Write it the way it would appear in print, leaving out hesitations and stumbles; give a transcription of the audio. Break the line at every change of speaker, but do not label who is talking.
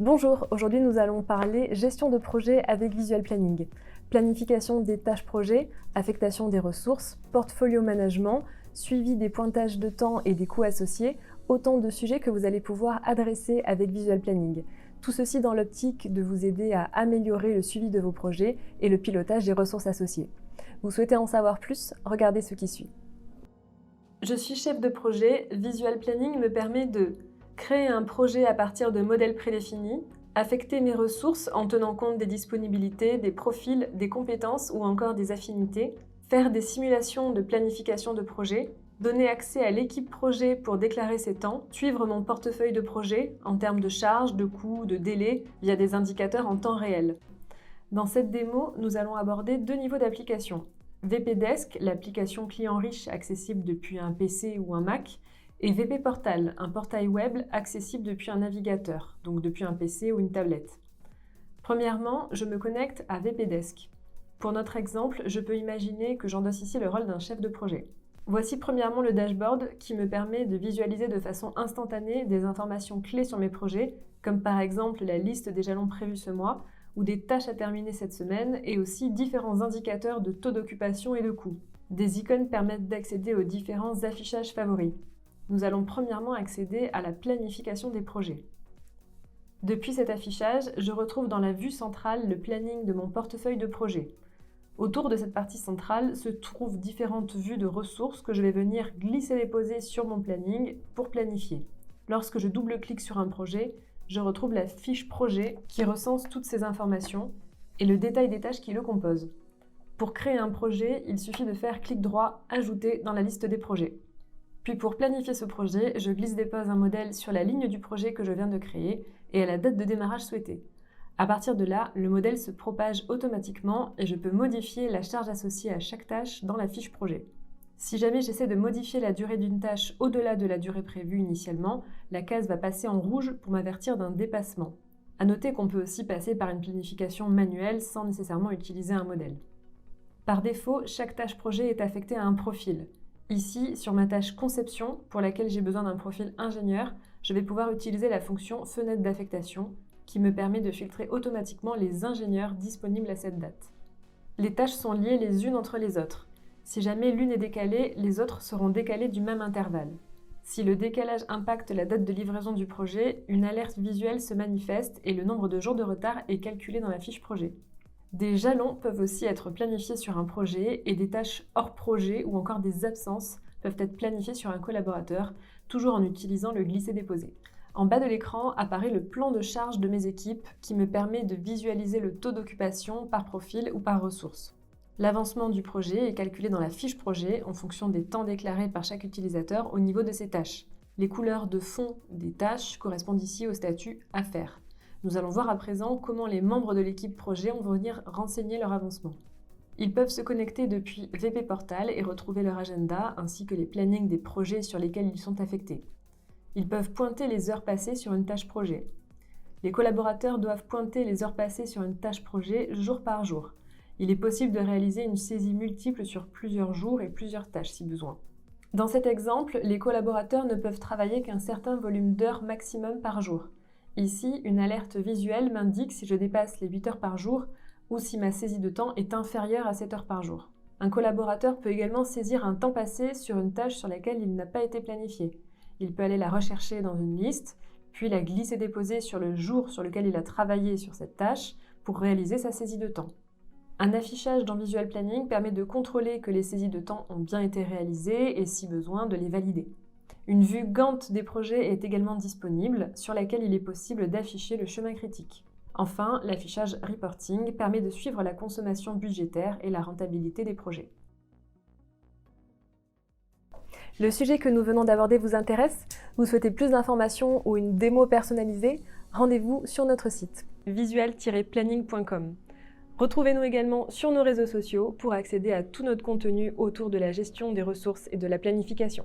Bonjour, aujourd'hui nous allons parler gestion de projet avec Visual Planning. Planification des tâches projets, affectation des ressources, portfolio management, suivi des pointages de temps et des coûts associés, autant de sujets que vous allez pouvoir adresser avec Visual Planning. Tout ceci dans l'optique de vous aider à améliorer le suivi de vos projets et le pilotage des ressources associées. Vous souhaitez en savoir plus? Regardez ce qui suit. Je suis chef de projet, Visual Planning me permet de créer un projet à partir de modèles prédéfinis, affecter mes ressources en tenant compte des disponibilités, des profils, des compétences ou encore des affinités, faire des simulations de planification de projet, donner accès à l'équipe projet pour déclarer ses temps, suivre mon portefeuille de projet en termes de charges, de coûts, de délais via des indicateurs en temps réel. Dans cette démo, nous allons aborder deux niveaux d'application. VP Desk, l'application client riche accessible depuis un PC ou un Mac, et VP Portal, un portail web accessible depuis un navigateur, donc depuis un PC ou une tablette. Premièrement, je me connecte à VP Desk. Pour notre exemple, je peux imaginer que j'endosse ici le rôle d'un chef de projet. Voici premièrement le dashboard qui me permet de visualiser de façon instantanée des informations clés sur mes projets, comme par exemple la liste des jalons prévus ce mois, ou des tâches à terminer cette semaine, et aussi différents indicateurs de taux d'occupation et de coûts. Des icônes permettent d'accéder aux différents affichages favoris. Nous allons premièrement accéder à la planification des projets. Depuis cet affichage, je retrouve dans la vue centrale le planning de mon portefeuille de projet. Autour de cette partie centrale se trouvent différentes vues de ressources que je vais venir glisser-déposer sur mon planning pour planifier. Lorsque je double-clique sur un projet, je retrouve la fiche projet qui recense toutes ces informations et le détail des tâches qui le composent. Pour créer un projet, il suffit de faire clic droit « Ajouter » dans la liste des projets. Puis pour planifier ce projet, je glisse-dépose un modèle sur la ligne du projet que je viens de créer et à la date de démarrage souhaitée. À partir de là, le modèle se propage automatiquement et je peux modifier la charge associée à chaque tâche dans la fiche projet. Si jamais j'essaie de modifier la durée d'une tâche au-delà de la durée prévue initialement, la case va passer en rouge pour m'avertir d'un dépassement. À noter qu'on peut aussi passer par une planification manuelle sans nécessairement utiliser un modèle. Par défaut, chaque tâche projet est affectée à un profil. Ici, sur ma tâche conception, pour laquelle j'ai besoin d'un profil ingénieur, je vais pouvoir utiliser la fonction fenêtre d'affectation qui me permet de filtrer automatiquement les ingénieurs disponibles à cette date. Les tâches sont liées les unes entre les autres. Si jamais l'une est décalée, les autres seront décalées du même intervalle. Si le décalage impacte la date de livraison du projet, une alerte visuelle se manifeste et le nombre de jours de retard est calculé dans la fiche projet. Des jalons peuvent aussi être planifiés sur un projet et des tâches hors projet ou encore des absences peuvent être planifiées sur un collaborateur, toujours en utilisant le glisser-déposer. En bas de l'écran apparaît le plan de charge de mes équipes qui me permet de visualiser le taux d'occupation par profil ou par ressource. L'avancement du projet est calculé dans la fiche projet en fonction des temps déclarés par chaque utilisateur au niveau de ses tâches. Les couleurs de fond des tâches correspondent ici au statut « À faire ». Nous allons voir à présent comment les membres de l'équipe projet vont venir renseigner leur avancement. Ils peuvent se connecter depuis VP Portal et retrouver leur agenda ainsi que les plannings des projets sur lesquels ils sont affectés. Ils peuvent pointer les heures passées sur une tâche projet. Les collaborateurs doivent pointer les heures passées sur une tâche projet jour par jour. Il est possible de réaliser une saisie multiple sur plusieurs jours et plusieurs tâches si besoin. Dans cet exemple, les collaborateurs ne peuvent travailler qu'un certain volume d'heures maximum par jour. Ici, une alerte visuelle m'indique si je dépasse les 8 heures par jour ou si ma saisie de temps est inférieure à 7 heures par jour. Un collaborateur peut également saisir un temps passé sur une tâche sur laquelle il n'a pas été planifié. Il peut aller la rechercher dans une liste, puis la glisser-déposer sur le jour sur lequel il a travaillé sur cette tâche pour réaliser sa saisie de temps. Un affichage dans Visual Planning permet de contrôler que les saisies de temps ont bien été réalisées et, si besoin, de les valider. Une vue Gantt des projets est également disponible, sur laquelle il est possible d'afficher le chemin critique. Enfin, l'affichage Reporting permet de suivre la consommation budgétaire et la rentabilité des projets. Le sujet que nous venons d'aborder vous intéresse? Vous souhaitez plus d'informations ou une démo personnalisée? Rendez-vous sur notre site visual-planning.com. Retrouvez-nous également sur nos réseaux sociaux pour accéder à tout notre contenu autour de la gestion des ressources et de la planification.